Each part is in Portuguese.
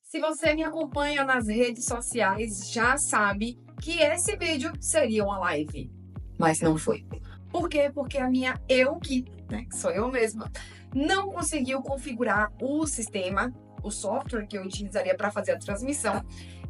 Se você me acompanha nas redes sociais, já sabe que esse vídeo seria uma live, mas não foi. Por quê? Porque a minha que sou eu mesma, não conseguiu configurar o sistema, o software que eu utilizaria para fazer a transmissão.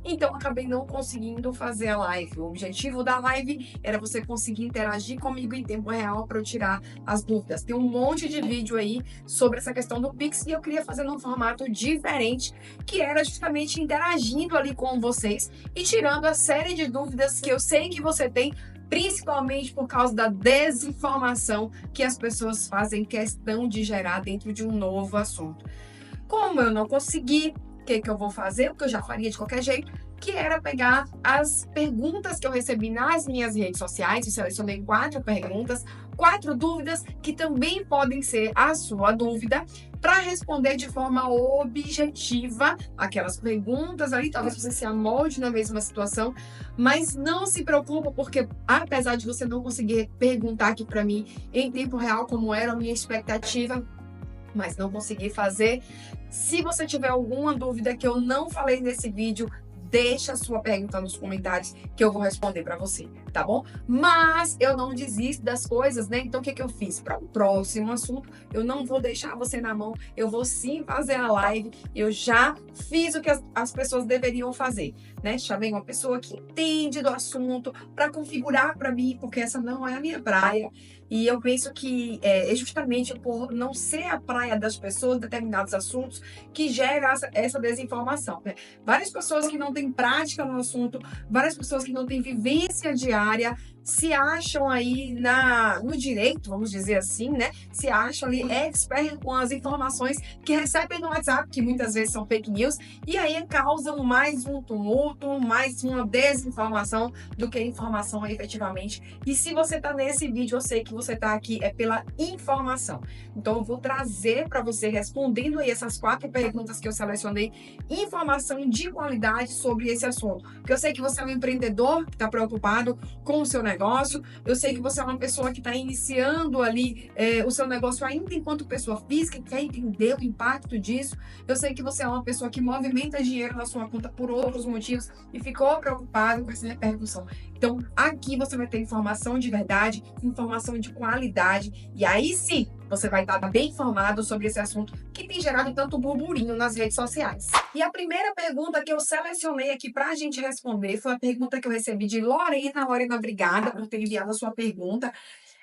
Então, acabei não conseguindo fazer a live. O objetivo da live era você conseguir interagir comigo em tempo real para eu tirar as dúvidas. Tem um monte de vídeo aí sobre essa questão do Pix e eu queria fazer num formato diferente, que era justamente interagindo ali com vocês e tirando a série de dúvidas que eu sei que você tem, principalmente por causa da desinformação que as pessoas fazem questão de gerar dentro de um novo assunto. Como eu não consegui, o que eu vou fazer? O que eu já faria de qualquer jeito, que era pegar as perguntas que eu recebi nas minhas redes sociais. Eu selecionei 4 perguntas, 4 dúvidas que também podem ser a sua dúvida, para responder de forma objetiva aquelas perguntas ali. Talvez você se amolde na mesma situação, mas não se preocupa, porque apesar de você não conseguir perguntar aqui para mim em tempo real como era a minha expectativa, mas não consegui fazer. Se você tiver alguma dúvida que eu não falei nesse vídeo, deixa a sua pergunta nos comentários que eu vou responder para você, tá bom? Mas eu não desisto das coisas, né? Então o que eu fiz? Para o próximo assunto, eu não vou deixar você na mão, eu vou sim fazer a live. Eu já fiz o que as pessoas deveriam fazer, né? Chamei uma pessoa que entende do assunto para configurar para mim, porque essa não é a minha praia. E eu penso que é justamente por não ser a praia das pessoas determinados assuntos que gera essa desinformação, né? Várias pessoas que não têm prática no assunto, várias pessoas que não têm vivência diária, se acham aí no direito, vamos dizer assim, né? Se acham ali expert com as informações que recebem no WhatsApp, que muitas vezes são fake news, e aí causam mais um tumulto, mais uma desinformação do que informação efetivamente. E se você está nesse vídeo, eu sei que você está aqui pela informação. Então eu vou trazer para você, respondendo aí essas 4 perguntas que eu selecionei, informação de qualidade sobre esse assunto. Porque eu sei que você é um empreendedor que está preocupado com o seu negócio, eu sei que você é uma pessoa que está iniciando ali o seu negócio ainda enquanto pessoa física, quer entender o impacto disso. Eu sei que você é uma pessoa que movimenta dinheiro na sua conta por outros motivos e ficou preocupado com essa repercussão. Então, aqui você vai ter informação de verdade, informação de qualidade, e aí sim, você vai estar bem informado sobre esse assunto que tem gerado tanto burburinho nas redes sociais. E a primeira pergunta que eu selecionei aqui para a gente responder foi a pergunta que eu recebi de Lorena. Lorena, obrigada por ter enviado a sua pergunta.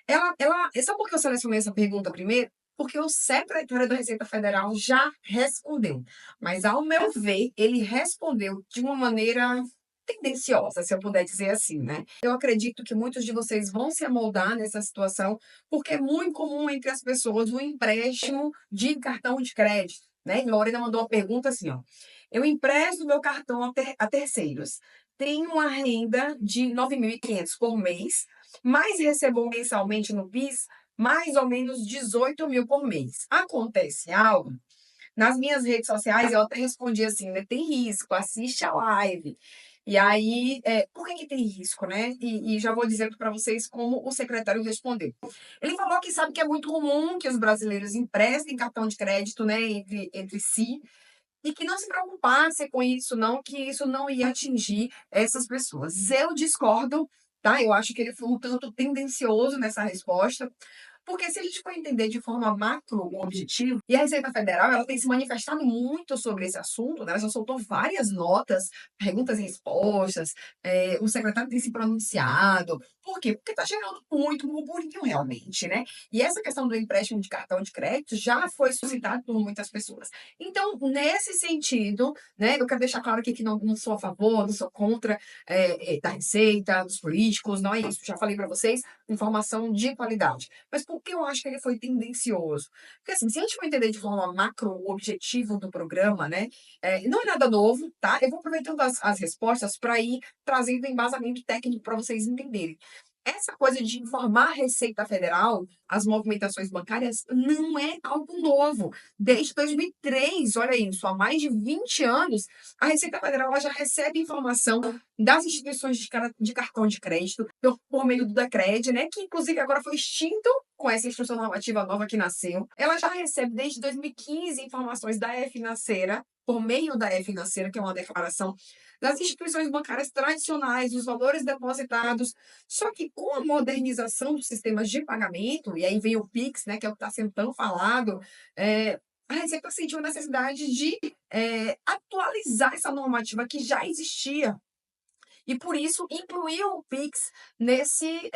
Sabe por que eu selecionei essa pergunta primeiro? Porque o secretário da Receita Federal já respondeu. Mas, ao meu ver, ele respondeu de uma maneira tendenciosa, se eu puder dizer assim, né? Eu acredito que muitos de vocês vão se amoldar nessa situação, porque é muito comum entre as pessoas o empréstimo de cartão de crédito, né? E Lorena mandou uma pergunta assim, ó: eu empresto meu cartão a terceiros, tenho uma renda de 9.500 por mês, mas recebo mensalmente no PIS mais ou menos 18 mil por mês. Acontece algo? Nas minhas redes sociais, eu até respondi assim, né? Tem risco, assiste a live. E aí, por que tem risco, né? E já vou dizendo para vocês como o secretário respondeu. Ele falou que sabe que é muito comum que os brasileiros emprestem cartão de crédito, né, entre si, e que não se preocupasse com isso, não, que isso não ia atingir essas pessoas. Eu discordo, tá? Eu acho que ele foi um tanto tendencioso nessa resposta, porque se a gente for entender de forma macro o objetivo, e a Receita Federal ela tem se manifestado muito sobre esse assunto, né? Ela já soltou várias notas, perguntas e respostas, o secretário tem se pronunciado. Por quê? Porque está gerando muito burburinho realmente, né? E essa questão do empréstimo de cartão de crédito já foi suscitada por muitas pessoas. Então, nesse sentido, né, eu quero deixar claro aqui que não sou a favor, não sou contra da Receita, dos políticos, não é isso. Já falei para vocês, informação de qualidade. Mas por que eu acho que ele foi tendencioso? Porque assim, se a gente for entender de forma macro o objetivo do programa, né, não é nada novo, tá? Eu vou aproveitando as respostas para ir trazendo embasamento técnico para vocês entenderem. Essa coisa de informar a Receita Federal, as movimentações bancárias, não é algo novo. Desde 2003, olha isso, há mais de 20 anos, a Receita Federal ela já recebe informação das instituições de cartão de crédito por meio do Decred, né, que inclusive agora foi extinto com essa instrução normativa nova que nasceu. Ela já recebe desde 2015 informações da E-Financeira, por meio da E-Financeira, que é uma declaração das instituições bancárias tradicionais, dos valores depositados. Só que com a modernização dos sistemas de pagamento, e aí vem o Pix, né, que é o que está sendo tão falado, a Receita sentiu a necessidade de atualizar essa normativa que já existia. E por isso incluiu o Pix nesse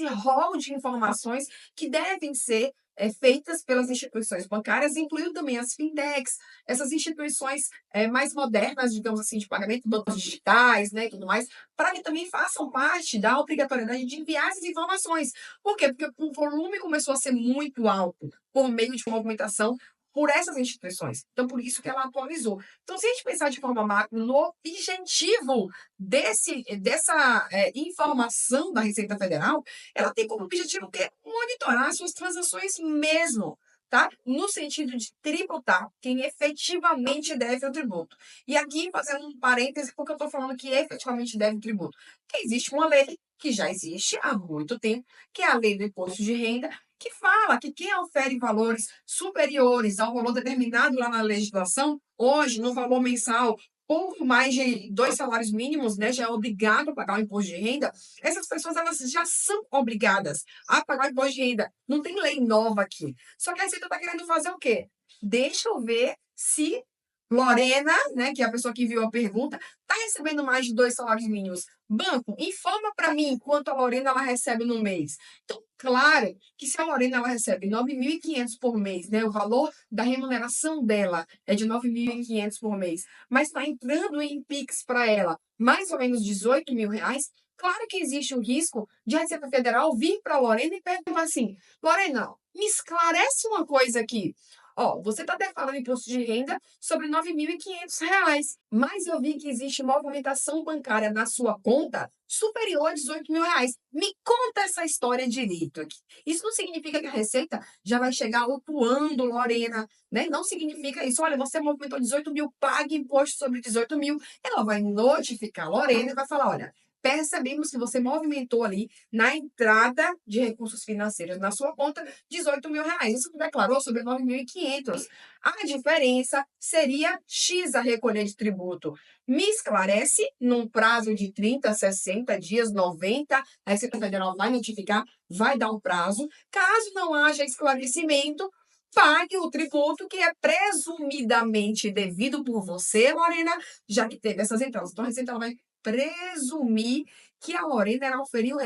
rol de informações que devem ser feitas pelas instituições bancárias, incluindo também as fintechs, essas instituições mais modernas, digamos assim, de pagamento, bancos digitais, né, e tudo mais, para que também façam parte da obrigatoriedade de enviar essas informações. Por quê? Porque o volume começou a ser muito alto por meio de movimentação por essas instituições. Então, por isso que ela atualizou. Então, se a gente pensar de forma macro no objetivo dessa informação da Receita Federal, ela tem como objetivo o quê? Monitorar suas transações mesmo, tá? No sentido de tributar quem efetivamente deve o tributo. E aqui, fazendo um parêntese, porque eu estou falando que efetivamente deve o tributo. Porque existe uma lei que já existe há muito tempo, que é a Lei do Imposto de Renda, que fala que quem ofere valores superiores ao valor determinado lá na legislação, hoje, no valor mensal, por mais de 2 salários mínimos, né, já é obrigado a pagar o imposto de renda, essas pessoas elas já são obrigadas a pagar o imposto de renda. Não tem lei nova aqui. Só que a Receita está querendo fazer o quê? Deixa eu ver se Lorena, né, que é a pessoa que enviou a pergunta, está recebendo mais de 2 salários mínimos. Banco, informa para mim quanto a Lorena ela recebe no mês. Então, claro que se a Lorena ela recebe 9.500 por mês, né, o valor da remuneração dela é de 9.500 por mês, mas está entrando em Pix para ela mais ou menos 18 mil reais, claro que existe o risco de a Receita Federal vir para a Lorena e perguntar assim: Lorena, me esclarece uma coisa aqui. Ó, você está declarando imposto de renda sobre R$ 9.500, mas eu vi que existe movimentação bancária na sua conta superior a 18 mil reais. Me conta essa história direito aqui. Isso não significa que a Receita já vai chegar autuando Lorena, né? Não significa isso. Olha, você movimentou 18 mil, pague imposto sobre 18 mil. Ela vai notificar a Lorena e vai falar: olha, percebemos que você movimentou ali na entrada de recursos financeiros na sua conta 18 mil reais. Isso que declarou sobre 9.500. A diferença seria X a recolher de tributo. Me esclarece num prazo de 30, 60 dias, 90. A Receita Federal vai notificar, vai dar um prazo. Caso não haja esclarecimento, pague o tributo que é presumidamente devido por você, Lorena, já que teve essas entradas. Então, a Receita ela vai presumir que a Lorena ela auferiu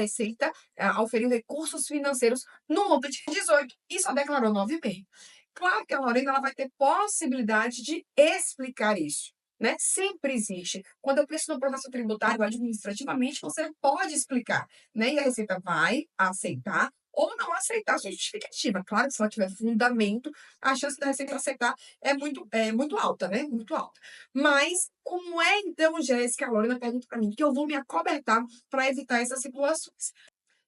recursos financeiros no montante de 18 e só declarou 9,5. Claro que a Lorena ela vai ter possibilidade de explicar isso, né? Sempre existe. Quando eu penso no processo tributário administrativamente, você pode explicar, né? E a Receita vai aceitar ou não aceitar a sua justificativa. Claro que se ela tiver fundamento, a chance da Receita aceitar é muito alta, né? Muito alta. Mas como é então, Jéssica, a Lorena pergunta para mim, que eu vou me acobertar para evitar essas situações?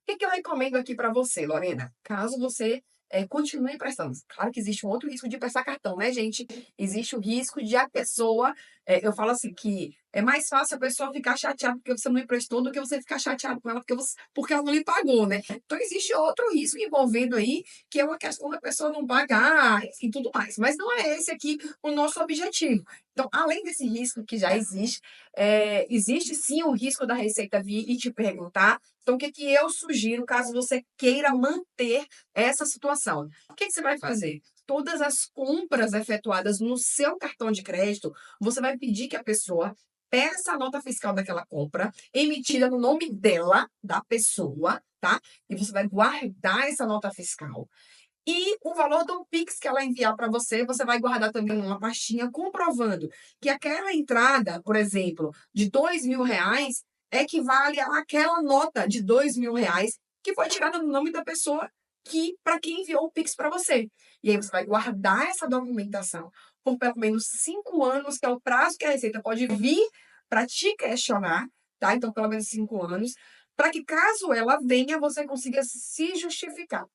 O que eu recomendo aqui para você, Lorena? Caso você continue emprestando. Claro que existe um outro risco de prestar cartão, né, gente? Existe o risco de a pessoa. Eu falo assim que é mais fácil a pessoa ficar chateada porque você não emprestou do que você ficar chateado com ela porque ela não lhe pagou, né? Então existe outro risco envolvendo aí, que é uma questão da pessoa não pagar, enfim, tudo mais. Mas não é esse aqui o nosso objetivo. Então, além desse risco que já existe, existe sim o risco da Receita vir e te perguntar. Então, o que eu sugiro caso você queira manter essa situação? O que você vai fazer? Todas as compras efetuadas no seu cartão de crédito, você vai pedir que a pessoa peça a nota fiscal daquela compra, emitida no nome dela, da pessoa, tá? E você vai guardar essa nota fiscal. E o valor do Pix que ela enviar para você, você vai guardar também numa pastinha, comprovando que aquela entrada, por exemplo, de 2.000 reais, equivale àquela nota de 2.000 reais que foi tirada no nome da pessoa para quem enviou o Pix para você. E aí você vai guardar essa documentação por pelo menos 5 anos, que é o prazo que a Receita pode vir para te questionar, tá? Então, pelo menos 5 anos, para que caso ela venha, você consiga se justificar.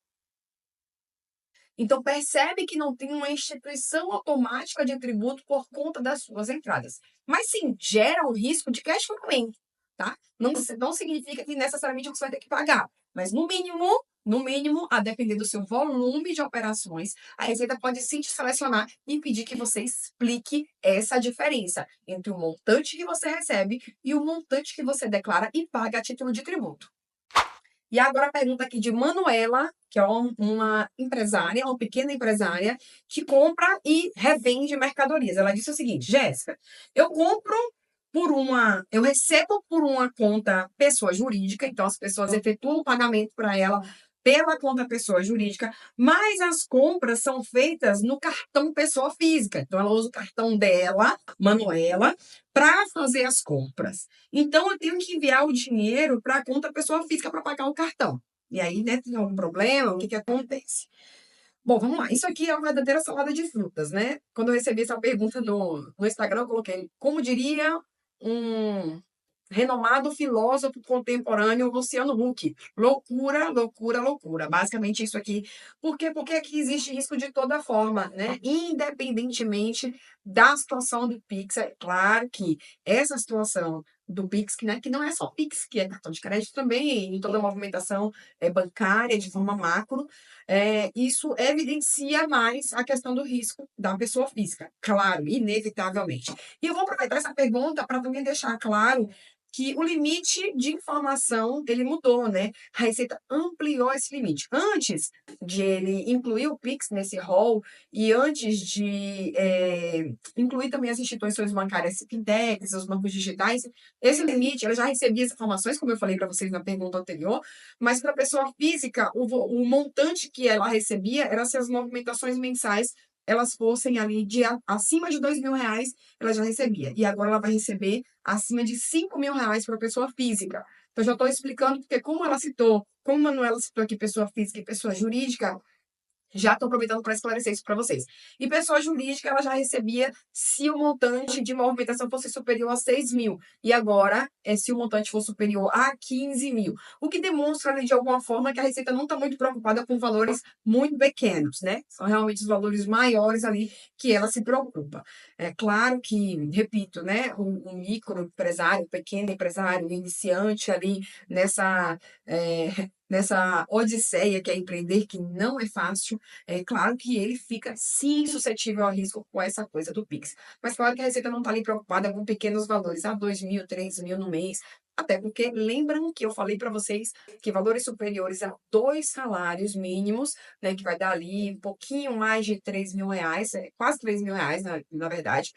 Então, percebe que não tem uma instituição automática de tributo por conta das suas entradas. Mas sim, gera o risco de questionamento, tá? Não significa que necessariamente você vai ter que pagar. Mas, no mínimo, No mínimo, a depender do seu volume de operações, a Receita pode sim te selecionar e pedir que você explique essa diferença entre o montante que você recebe e o montante que você declara e paga a título de tributo. E agora a pergunta aqui de Manuela, que é uma empresária, uma pequena empresária, que compra e revende mercadorias. Ela disse o seguinte: Jéssica, eu recebo por uma conta pessoa jurídica, então as pessoas efetuam o pagamento para ela pela conta pessoa jurídica, mas as compras são feitas no cartão pessoa física. Então ela usa o cartão dela, Manuela, para fazer as compras. Então eu tenho que enviar o dinheiro para a conta pessoa física para pagar o cartão. E aí, né, tem algum problema? O que que acontece? Bom, vamos lá. Isso aqui é uma verdadeira salada de frutas, né? Quando eu recebi essa pergunta no Instagram, eu coloquei, como diria um renomado filósofo contemporâneo, Luciano Huck. Loucura, loucura, loucura. Basicamente isso aqui. Por quê? Porque aqui existe risco de toda forma, né? Independentemente da situação do Pix. É claro que essa situação do Pix, que não é só Pix, que é cartão de crédito também, em toda a movimentação bancária de forma macro, isso evidencia mais a questão do risco da pessoa física, claro, inevitavelmente. E eu vou aproveitar essa pergunta para também deixar claro que o limite de informação ele mudou, né? A Receita ampliou esse limite. Antes de ele incluir o Pix nesse rol e antes de incluir também as instituições bancárias fintechs, os bancos digitais, esse limite, ela já recebia as informações, como eu falei para vocês na pergunta anterior, mas para a pessoa física, o montante que ela recebia era se as movimentações mensais elas fossem ali acima de R$ 2.000, ela já recebia. E agora ela vai receber acima de R$ 5.000 para a pessoa física. Então, já estou explicando, porque como a Manuela citou aqui pessoa física e pessoa jurídica, já estou aproveitando para esclarecer isso para vocês. E pessoa jurídica, ela já recebia se o montante de movimentação fosse superior a 6.000. E agora, se o montante for superior a 15.000. O que demonstra, né, de alguma forma, que a Receita não está muito preocupada com valores muito pequenos, né? São realmente os valores maiores ali que ela se preocupa. É claro que, repito, né, o microempresário, o pequeno empresário, o iniciante ali nessa odisseia que é empreender, que não é fácil, é claro que ele fica, sim, suscetível ao risco com essa coisa do Pix. Mas claro que a Receita não está ali preocupada com pequenos valores, 2.000, 3.000 no mês, até porque lembram que eu falei para vocês que valores superiores a 2 salários mínimos, né, que vai dar ali um pouquinho mais de R$ 3.000, quase R$ 3.000, na verdade,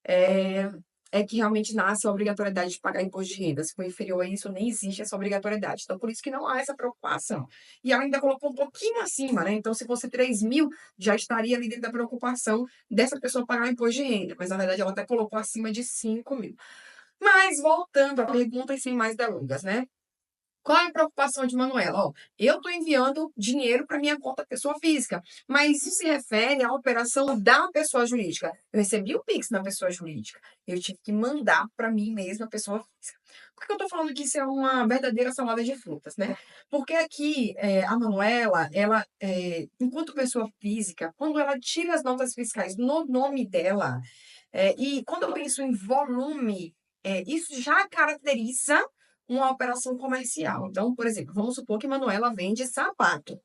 é, é que realmente nasce a obrigatoriedade de pagar imposto de renda. Se for inferior a isso, nem existe essa obrigatoriedade. Então, por isso que não há essa preocupação. E ela ainda colocou um pouquinho acima, né? Então, se fosse 3.000, já estaria ali dentro da preocupação dessa pessoa pagar imposto de renda. Mas, na verdade, ela até colocou acima de 5.000. Mas, voltando à pergunta e sem mais delongas, né? Qual é a preocupação de Manuela? Ó, eu estou enviando dinheiro para minha conta pessoa física, mas isso se refere à operação da pessoa jurídica. Eu recebi o Pix na pessoa jurídica, eu tive que mandar para mim mesma, pessoa física. Por que eu estou falando que isso é uma verdadeira salada de frutas, né? Porque aqui a Manuela, ela, enquanto pessoa física, quando ela tira as notas fiscais no nome dela, e quando eu penso em volume, isso já caracteriza uma operação comercial. Então, por exemplo, vamos supor que Manuela vende sapato.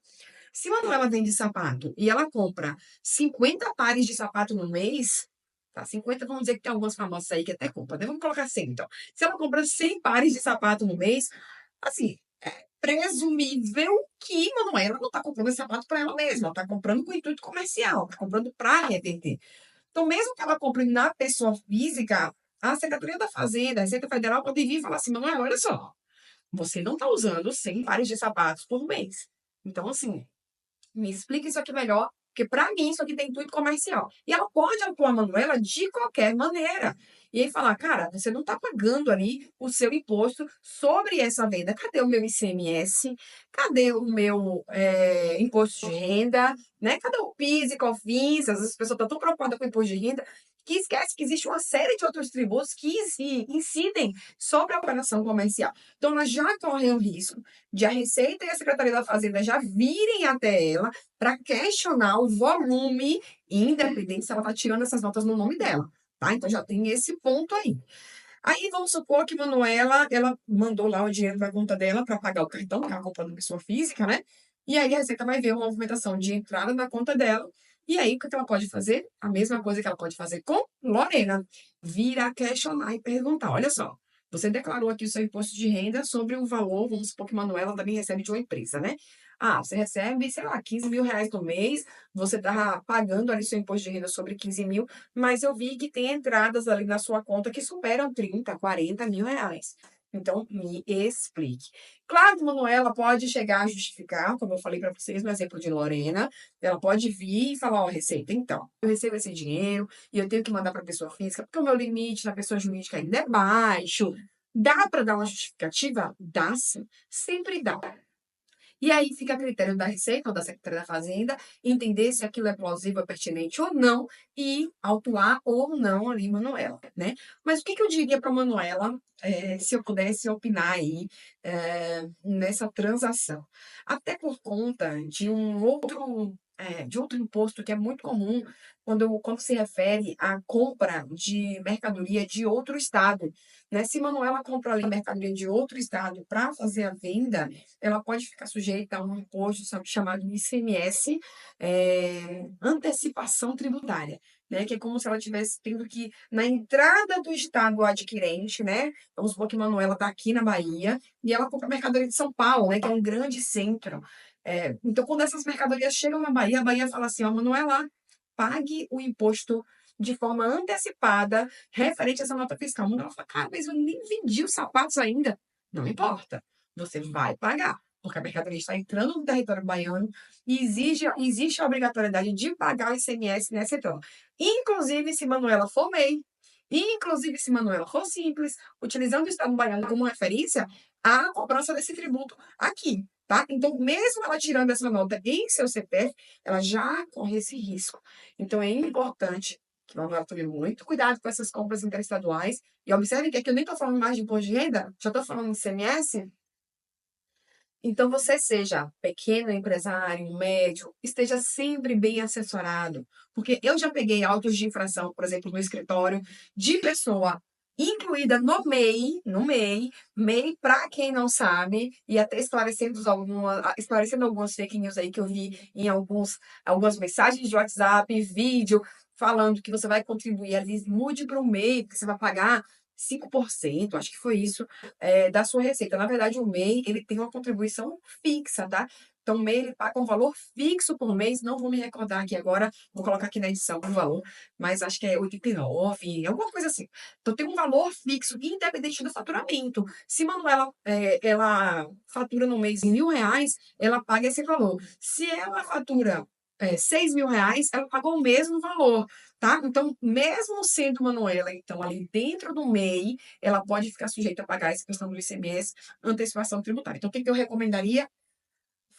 Se Manuela vende sapato e ela compra 50 pares de sapato no mês, tá? 50, vamos dizer que tem algumas famosas aí que até compram, né? Vamos colocar 100, então. Se ela compra 100 pares de sapato no mês, assim, é presumível que Manuela não está comprando esse sapato para ela mesma, ela está comprando com intuito comercial, está comprando para revender. Então, mesmo que ela compre na pessoa física, a Secretaria da Fazenda, a Receita Federal, pode vir e falar assim: Manuel, olha só, você não está usando 100 pares de sapatos por mês. Então, assim, me explica isso aqui melhor, porque para mim isso aqui tem intuito comercial. E ela pode atuar a Manuela de qualquer maneira. E aí falar, cara, você não está pagando ali o seu imposto sobre essa venda. Cadê o meu ICMS? Cadê o meu imposto de renda? Né? Cadê o PIS e COFINS? Às vezes as pessoas estão tão preocupadas com o imposto de renda que esquece que existe uma série de outros tributos que incidem sobre a operação comercial. Então, elas já correm o risco de a Receita e a Secretaria da Fazenda já virem até ela para questionar o volume, independente se ela está tirando essas notas no nome dela. Tá? Então já tem esse ponto aí. Aí vamos supor que Manuela, ela mandou lá o dinheiro para a conta dela para pagar o cartão, que ela comprou na pessoa física, né? E aí a Receita vai ver uma movimentação de entrada na conta dela. E aí, o que ela pode fazer? A mesma coisa que ela pode fazer com Lorena. Vir a questionar e perguntar: olha só, você declarou aqui o seu imposto de renda sobre o valor, vamos supor que Manuela também recebe de uma empresa, né? Ah, você recebe, sei lá, 15 mil reais no mês, você está pagando ali seu imposto de renda sobre 15 mil, mas eu vi que tem entradas ali na sua conta que superam 30, 40 mil reais. Então, me explique. Claro que Manuela pode chegar a justificar, como eu falei para vocês no exemplo de Lorena, ela pode vir e falar, ó, Receita, então, eu recebo esse dinheiro e eu tenho que mandar para a pessoa física, porque o meu limite na pessoa jurídica ainda é baixo. Dá para dar uma justificativa? Dá sim, sempre dá. E aí fica a critério da Receita ou da Secretaria da Fazenda entender se aquilo é plausível, pertinente ou não e autuar ou não ali Manuela, né? Mas o que eu diria para Manuela, se eu pudesse opinar aí nessa transação? Até por conta de outro imposto que é muito comum quando se refere à compra de mercadoria de outro estado, né? Se Manuela compra ali mercadoria de outro estado para fazer a venda, ela pode ficar sujeita a um imposto chamado ICMS, antecipação tributária, né? Que é como se ela tivesse tendo que, na entrada do estado adquirente, né? Vamos supor que Manuela está aqui na Bahia e ela compra mercadoria de São Paulo, né? Que é um grande centro. Então, quando essas mercadorias chegam na Bahia, a Bahia fala assim, ó, Manuela, pague o imposto de forma antecipada referente a essa nota fiscal. Manuela fala, cara, mas eu nem vendi os sapatos ainda. Não importa. Você vai pagar, porque a mercadoria está entrando no território baiano e existe a obrigatoriedade de pagar o ICMS nessa troca. Inclusive, se Manuela for MEI, inclusive se Manuela for simples, utilizando o Estado baiano como referência, a cobrança desse tributo aqui, tá? Então, mesmo ela tirando essa nota em seu CPF, ela já corre esse risco. Então, é importante que Manuela tome muito cuidado com essas compras interestaduais. E observe que aqui eu nem estou falando mais de imposto de renda, já estou falando de ICMS. Então, você seja pequeno empresário, médio, esteja sempre bem assessorado. Porque eu já peguei autos de infração, por exemplo, no escritório, de pessoa incluída no MEI, para quem não sabe, e até esclarecendo algumas fake news aí que eu vi em algumas mensagens de WhatsApp, vídeo, falando que você vai contribuir ali, mude para o MEI, porque você vai pagar 5%, acho que foi isso, da sua receita. Na verdade, o MEI, ele tem uma contribuição fixa, tá? Então, o MEI, ele paga um valor fixo por mês, não vou me recordar aqui agora, vou colocar aqui na edição o valor, mas acho que é 89, alguma coisa assim. Então, tem um valor fixo, independente do faturamento. Se Manuela, ela fatura no mês em R$ 1.000, ela paga esse valor. Se ela fatura 6 mil reais, ela pagou o mesmo valor, tá? Então, mesmo sendo Manuela, então, ali dentro do MEI, ela pode ficar sujeita a pagar essa questão do ICMS, antecipação tributária. Então, o que eu recomendaria?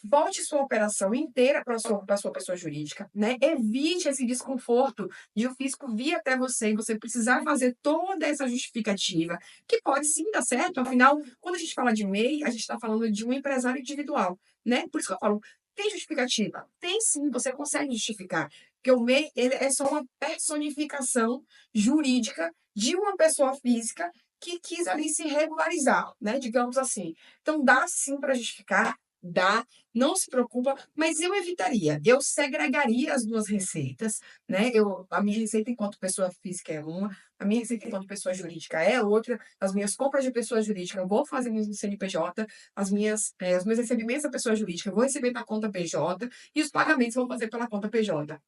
Volte sua operação inteira para a sua pessoa jurídica, né? Evite esse desconforto de o fisco vir até você e você precisar fazer toda essa justificativa, que pode sim dar certo, afinal, quando a gente fala de MEI, a gente está falando de um empresário individual, né? Por isso que eu falo, tem justificativa? Tem sim, você consegue justificar, porque o MEI ele é só uma personificação jurídica de uma pessoa física que quis ali se regularizar, né? Digamos assim. Então, dá sim para justificar, dá, não se preocupa, mas eu evitaria, eu segregaria as duas receitas, né? A minha receita enquanto pessoa física é uma, a minha receita enquanto pessoa jurídica é outra, as minhas compras de pessoa jurídica eu vou fazer no CNPJ, os meus recebimentos da pessoa jurídica eu vou receber na conta PJ e os pagamentos eu vou fazer pela conta PJ.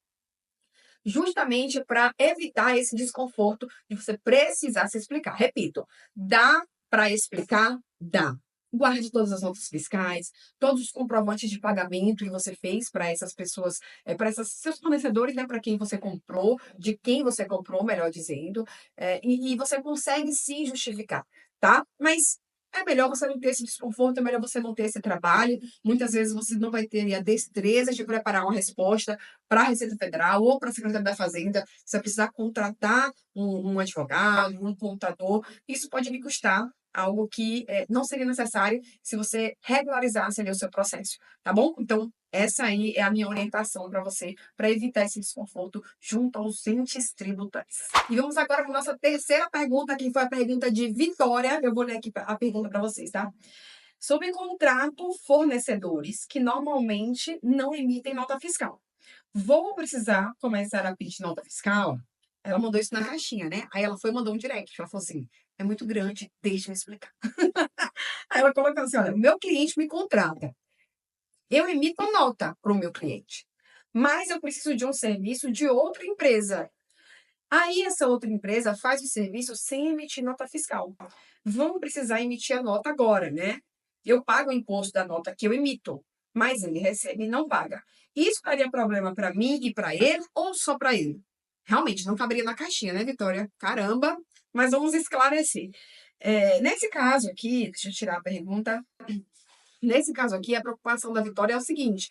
Justamente para evitar esse desconforto de você precisar se explicar. Repito, dá para explicar? Dá. Guarde todas as notas fiscais, todos os comprovantes de pagamento que você fez para essas pessoas, para esses seus fornecedores, né, para quem você comprou, de quem você comprou, melhor dizendo, e você consegue sim justificar, tá? Mas é melhor você não ter esse desconforto, é melhor você não ter esse trabalho. Muitas vezes você não vai ter a destreza de preparar uma resposta para a Receita Federal ou para a Secretaria da Fazenda. Você vai precisar contratar um advogado, um contador. Isso pode lhe custar algo que não seria necessário se você regularizasse ali o seu processo, tá bom? Então, essa aí é a minha orientação para você, para evitar esse desconforto junto aos entes tributários. E vamos agora para a nossa terceira pergunta, que foi a pergunta de Vitória. Eu vou ler aqui a pergunta para vocês, tá? Subcontrato fornecedores que normalmente não emitem nota fiscal. Vou precisar começar a pedir nota fiscal? Ela mandou isso na caixinha, né? Aí ela foi e mandou um direct. Ela falou assim: é muito grande, deixa eu explicar. Aí ela colocou assim: olha, o meu cliente me contrata. Eu emito nota para o meu cliente, mas eu preciso de um serviço de outra empresa. Aí essa outra empresa faz o serviço sem emitir nota fiscal. Vão precisar emitir a nota agora, né? Eu pago o imposto da nota que eu emito, mas ele recebe e não paga. Isso daria problema para mim e para ele ou só para ele? Realmente, não caberia na caixinha, né, Vitória? Caramba! Mas vamos esclarecer. Nesse caso aqui, deixa eu tirar a pergunta. Nesse caso aqui, a preocupação da Vitória é o seguinte: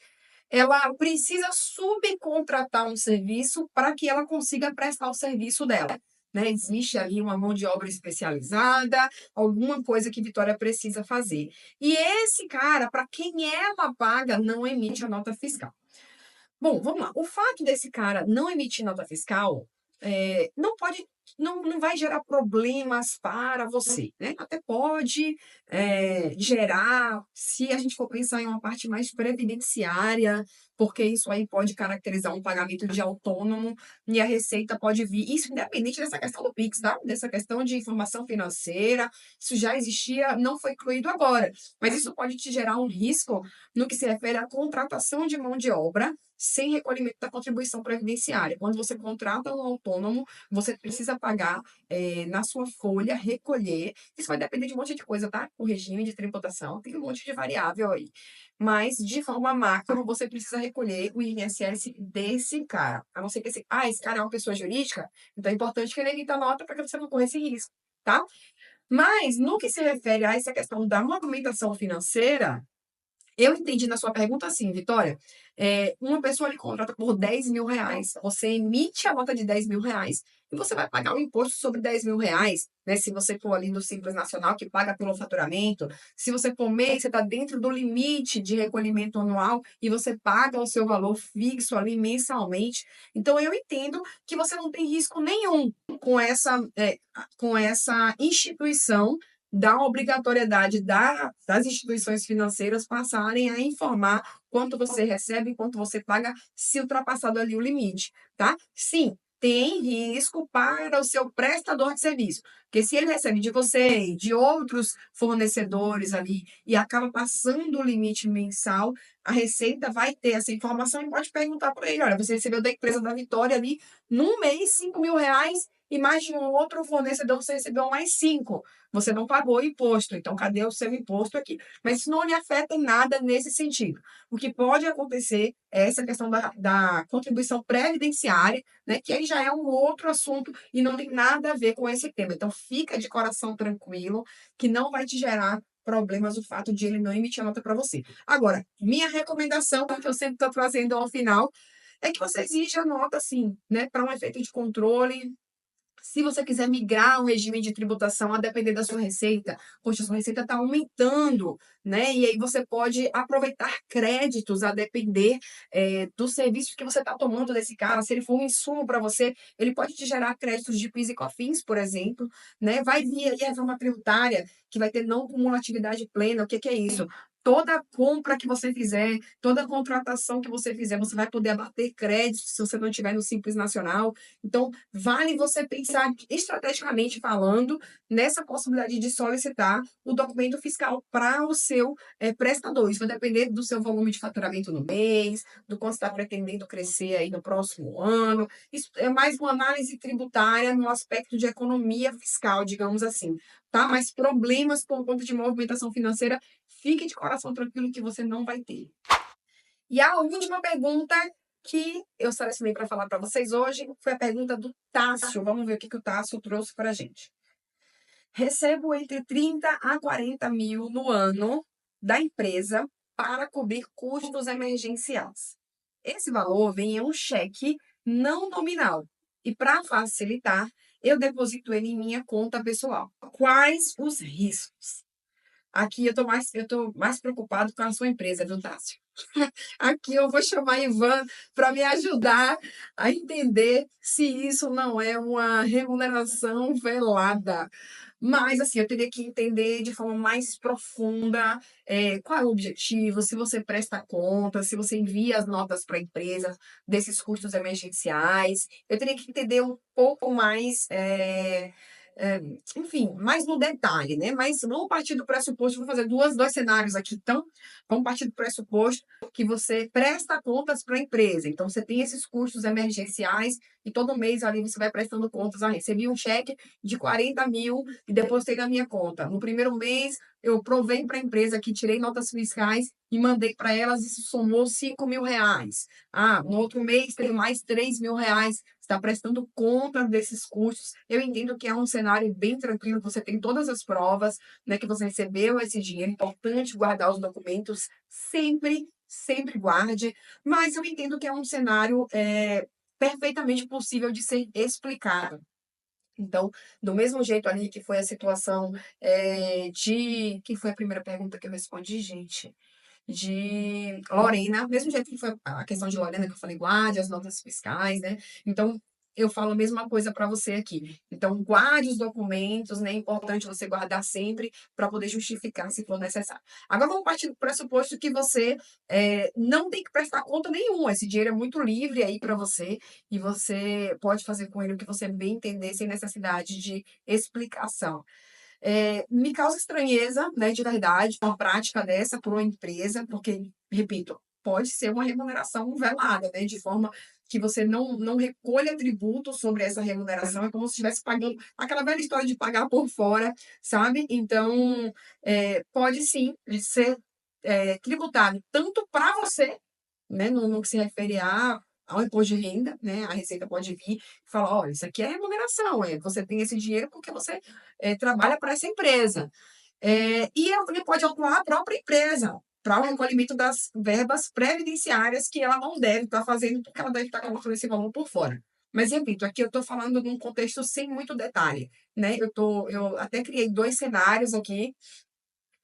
ela precisa subcontratar um serviço para que ela consiga prestar o serviço dela. Né? Existe ali uma mão de obra especializada, alguma coisa que Vitória precisa fazer. E esse cara, para quem ela paga, não emite a nota fiscal. Bom, vamos lá. O fato desse cara não emitir nota fiscal não pode, não vai gerar problemas para você, né? Até pode gerar, se a gente for pensar em uma parte mais previdenciária, porque isso aí pode caracterizar um pagamento de autônomo e a receita pode vir, isso independente dessa questão do Pix, tá? Dessa questão de informação financeira, isso já existia, não foi incluído agora, mas isso pode te gerar um risco no que se refere à contratação de mão de obra sem recolhimento da contribuição previdenciária. Quando você contrata um autônomo, você precisa pagar na sua folha, recolher. Isso vai depender de um monte de coisa, tá? O regime de tributação, tem um monte de variável aí. Mas, de forma macro, você precisa recolher o INSS desse cara. A não ser que esse cara é uma pessoa jurídica, então é importante que ele emita nota para que você não corra esse risco, tá? Mas, no que se refere a essa questão da movimentação financeira, eu entendi na sua pergunta assim, Vitória. Uma pessoa lhe contrata por R$ 10.000. Você emite a nota de R$ 10.000 e você vai pagar o imposto sobre R$ 10.000, né? Se você for ali do Simples Nacional, que paga pelo faturamento. Se você for mês, você está dentro do limite de recolhimento anual e você paga o seu valor fixo ali mensalmente. Então, eu entendo que você não tem risco nenhum com essa instituição da obrigatoriedade das instituições financeiras passarem a informar quanto você recebe, quanto você paga, se ultrapassado ali o limite, tá? Sim, tem risco para o seu prestador de serviço, porque se ele recebe de você e de outros fornecedores ali e acaba passando o limite mensal, a Receita vai ter essa informação e pode perguntar para ele: olha, você recebeu da empresa da Vitória ali num mês R$ 5.000 e mais de um outro fornecedor você recebeu mais 5. Você não pagou imposto, então cadê o seu imposto aqui? Mas isso não lhe afeta em nada nesse sentido. O que pode acontecer é essa questão da contribuição previdenciária, né, que aí já é um outro assunto e não tem nada a ver com esse tema. Então, fica de coração tranquilo, que não vai te gerar problemas o fato de ele não emitir a nota para você. Agora, minha recomendação, que eu sempre estou trazendo ao final, é que você exija a nota, sim, né, para um efeito de controle. Se você quiser migrar um regime de tributação a depender da sua receita, poxa, sua receita está aumentando, né? E aí você pode aproveitar créditos a depender do serviço que você está tomando desse cara. Se ele for um insumo para você, ele pode te gerar créditos de PIS e COFINS, por exemplo, né? Vai vir aí a reforma tributária, que vai ter não cumulatividade plena. O que que é isso? Toda compra que você fizer, toda contratação que você fizer, você vai poder abater créditos se você não tiver no Simples Nacional. Então, vale você pensar estrategicamente falando nessa possibilidade de solicitar o documento fiscal para o seu prestador. Isso vai depender do seu volume de faturamento no mês, do quanto você está pretendendo crescer aí no próximo ano. Isso é mais uma análise tributária no aspecto de economia fiscal, digamos assim, tá? Mas problemas por conta de movimentação financeira, fique de coração tranquilo que você não vai ter. E a última pergunta que eu selecionei para falar para vocês hoje foi a pergunta do Tássio. Vamos ver o que o Tássio trouxe para a gente. Recebo entre 30 a 40 mil no ano da empresa para cobrir custos emergenciais. Esse valor vem em um cheque não nominal e, para facilitar, eu deposito ele em minha conta pessoal. Quais os riscos? Aqui eu tô mais preocupado com a sua empresa, viu, Tássio? Aqui eu vou chamar Ivan para me ajudar a entender se isso não é uma remuneração velada. Mas, assim, eu teria que entender de forma mais profunda, qual é o objetivo, se você presta conta, se você envia as notas para a empresa desses custos emergenciais. Eu teria que entender um pouco mais, enfim, mais no detalhe, né? Mas vamos partir do pressuposto, vou fazer dois cenários aqui, então. Vamos partir do pressuposto que você presta contas para a empresa. Então, você tem esses custos emergenciais e todo mês ali você vai prestando contas. Ah, recebi um cheque de 40 mil e depositei na minha conta. No primeiro mês, eu provei para a empresa que tirei notas fiscais e mandei para elas, isso somou 5 mil reais. Ah, no outro mês teve mais 3 mil reais. Está prestando conta desses custos. Eu entendo que é um cenário bem tranquilo, você tem todas as provas, né, que você recebeu esse dinheiro. É importante guardar os documentos sempre, sempre guarde. Mas eu entendo que é um cenário perfeitamente possível de ser explicado. Então, do mesmo jeito ali que foi a situação de. Que foi a primeira pergunta que eu respondi, gente? De Lorena, mesmo jeito que foi a questão de Lorena, que eu falei, guarde as notas fiscais, né? Então, eu falo a mesma coisa para você aqui. Então, guarde os documentos, né? É importante você guardar sempre para poder justificar se for necessário. Agora, vamos partir do pressuposto que você não tem que prestar conta nenhuma. Esse dinheiro é muito livre aí para você e você pode fazer com ele o que você bem entender, sem necessidade de explicação. Me causa estranheza, né, de verdade, uma prática dessa por uma empresa, porque, repito, pode ser uma remuneração velada, né, de forma que você não recolha tributo sobre essa remuneração, é como se estivesse pagando aquela velha história de pagar por fora, sabe? Então, pode sim ser tributado tanto para você, né, no que se refere ao imposto de renda, né, a Receita pode vir e falar, olha, isso aqui é remuneração, você tem esse dinheiro porque você trabalha para essa empresa. E ela também pode atuar a própria empresa para o recolhimento das verbas previdenciárias que ela não deve estar fazendo, porque ela deve estar colocando esse valor por fora. Mas, repito, aqui eu estou falando num contexto sem muito detalhe, né? Eu até criei dois cenários aqui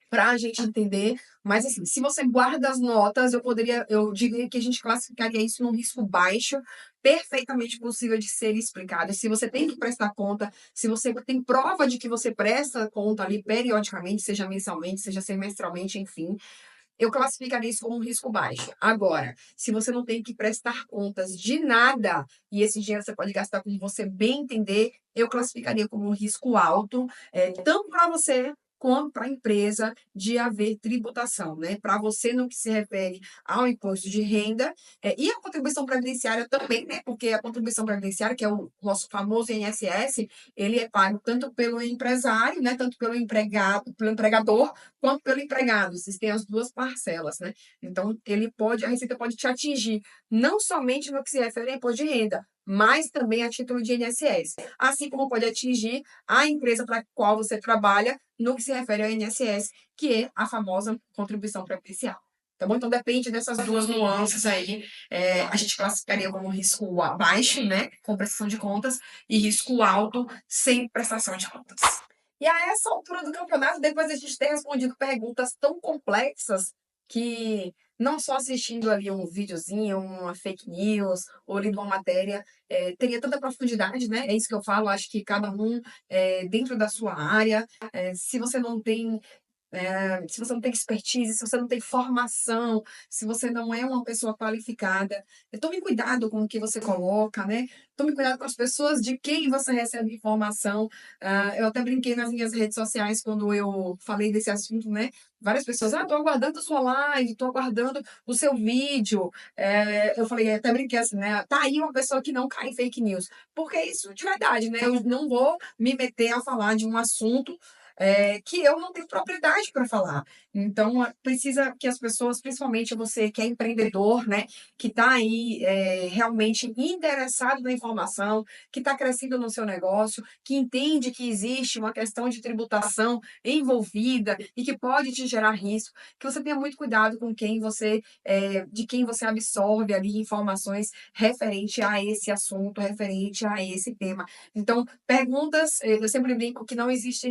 para a gente entender, mas assim, se você guarda as notas, eu diria que a gente classificaria isso num risco baixo, perfeitamente possível de ser explicado. Se você tem que prestar conta, se você tem prova de que você presta conta ali periodicamente, seja mensalmente, seja semestralmente, enfim, eu classificaria isso como um risco baixo. Agora, se você não tem que prestar contas de nada e esse dinheiro você pode gastar como você bem entender, eu classificaria como um risco alto, tanto para você quanto para a empresa de haver tributação, né? Para você no que se refere ao imposto de renda e a contribuição previdenciária também, né? Porque a contribuição previdenciária, que é o nosso famoso INSS, ele é pago tanto pelo empresário, né? Tanto pelo empregado, pelo empregador, quanto pelo empregado. Vocês têm as duas parcelas, né? Então, a Receita pode te atingir não somente no que se refere a imposto de renda, mas também a título de INSS. Assim como pode atingir a empresa para a qual você trabalha no que se refere ao INSS, que é a famosa contribuição previdenciária. Tá bom? Então, depende dessas duas nuances aí. A gente classificaria como risco baixo, né? Com prestação de contas, e risco alto, sem prestação de contas. E a essa altura do campeonato, depois a gente ter respondido perguntas tão complexas que não só assistindo ali um videozinho, uma fake news, ou lendo uma matéria, teria tanta profundidade, né? É isso que eu falo, acho que cada um dentro da sua área, se você não tem se você não tem expertise, se você não tem formação, se você não é uma pessoa qualificada, tome cuidado com o que você coloca, né? Tome cuidado com as pessoas de quem você recebe informação. Eu até brinquei nas minhas redes sociais quando eu falei desse assunto, né? Várias pessoas, tô aguardando a sua live, tô aguardando o seu vídeo. Eu falei, até brinquei assim, né? Tá aí uma pessoa que não cai em fake news. Porque é isso de verdade, né? Eu não vou me meter a falar de um assunto que eu não tenho propriedade para falar. Então, precisa que as pessoas, principalmente você que é empreendedor, né, que está aí realmente interessado na informação, que está crescendo no seu negócio, que entende que existe uma questão de tributação envolvida e que pode te gerar risco, que você tenha muito cuidado com de quem você absorve ali informações referente a esse assunto, referente a esse tema. Então, perguntas, eu sempre brinco que não existe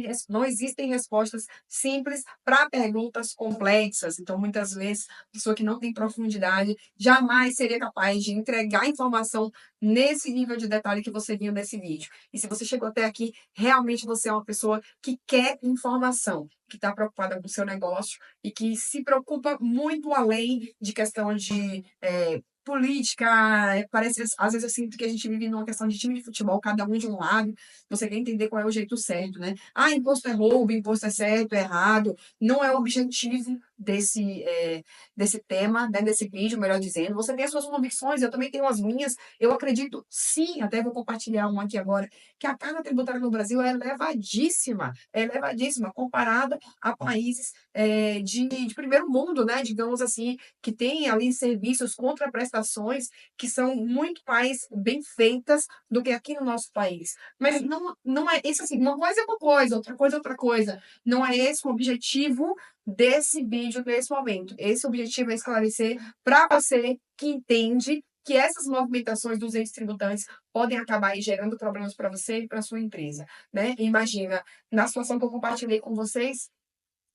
existem respostas simples para perguntas complexas. Então, muitas vezes, a pessoa que não tem profundidade jamais seria capaz de entregar informação nesse nível de detalhe que você viu nesse vídeo. E se você chegou até aqui, realmente você é uma pessoa que quer informação, que está preocupada com o seu negócio e que se preocupa muito além de questão de política. Parece, às vezes eu sinto que a gente vive numa questão de time de futebol, cada um de um lado. Você quer entender qual é o jeito certo, né? Ah, imposto é roubo, imposto é certo, é errado. Não é o objetivo desse tema, né, desse vídeo, melhor dizendo. Você tem as suas convicções, eu também tenho as minhas. Eu acredito, sim, até vou compartilhar uma aqui agora, que a carga tributária no Brasil é elevadíssima comparada a países de primeiro mundo, né, digamos assim, que tem ali serviços, contraprestações que são muito mais bem feitas do que aqui no nosso país. Mas não é isso assim, uma coisa é uma coisa, outra coisa é outra coisa. Não é esse o objetivo desse vídeo nesse momento. Esse objetivo é esclarecer para você que entende que essas movimentações dos entes tributantes podem acabar aí gerando problemas para você e para sua empresa, né? Imagina, na situação que eu compartilhei com vocês,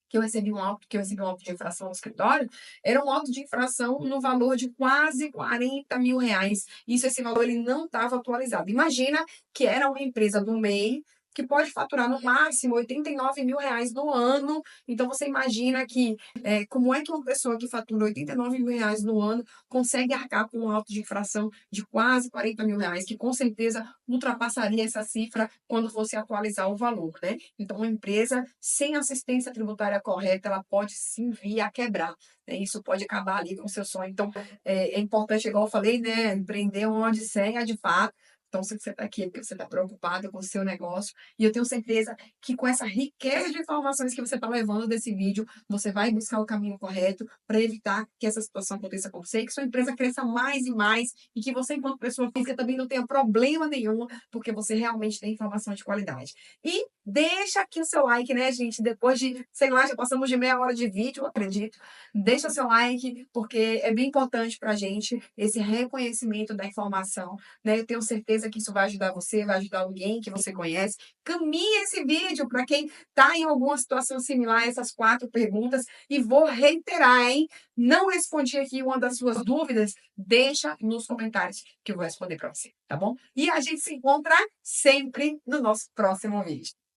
que eu recebi um auto de infração no escritório, era um auto de infração no valor de quase R$ 40.000. Isso, esse valor ele não estava atualizado. Imagina que era uma empresa do MEI que pode faturar no máximo R$ 89.000 no ano. Então, você imagina que como é que uma pessoa que fatura R$ 89.000 no ano consegue arcar com um auto de infração de quase R$ 40.000, que com certeza ultrapassaria essa cifra quando fosse atualizar o valor, né? Então, uma empresa sem assistência tributária correta, ela pode sim vir a quebrar, né? Isso pode acabar ali com o seu sonho. Então, é importante, igual eu falei, né? Empreender é uma odisseia de fato. Então, se você está aqui, é porque você está preocupado com o seu negócio. E eu tenho certeza que com essa riqueza de informações que você está levando desse vídeo, você vai buscar o caminho correto para evitar que essa situação aconteça com você, que sua empresa cresça mais e mais, e que você, enquanto pessoa física, também não tenha problema nenhum, porque você realmente tem informação de qualidade. E deixa aqui o seu like, né, gente? Depois de, sei lá, já passamos de meia hora de vídeo, eu acredito. Deixa seu like, porque é bem importante para a gente esse reconhecimento da informação, né? Eu tenho certeza que isso vai ajudar você, vai ajudar alguém que você conhece. Caminhe esse vídeo para quem está em alguma situação similar a essas 4 perguntas. E vou reiterar, hein? Não respondi aqui uma das suas dúvidas, deixa nos comentários que eu vou responder para você, tá bom? E a gente se encontra sempre no nosso próximo vídeo.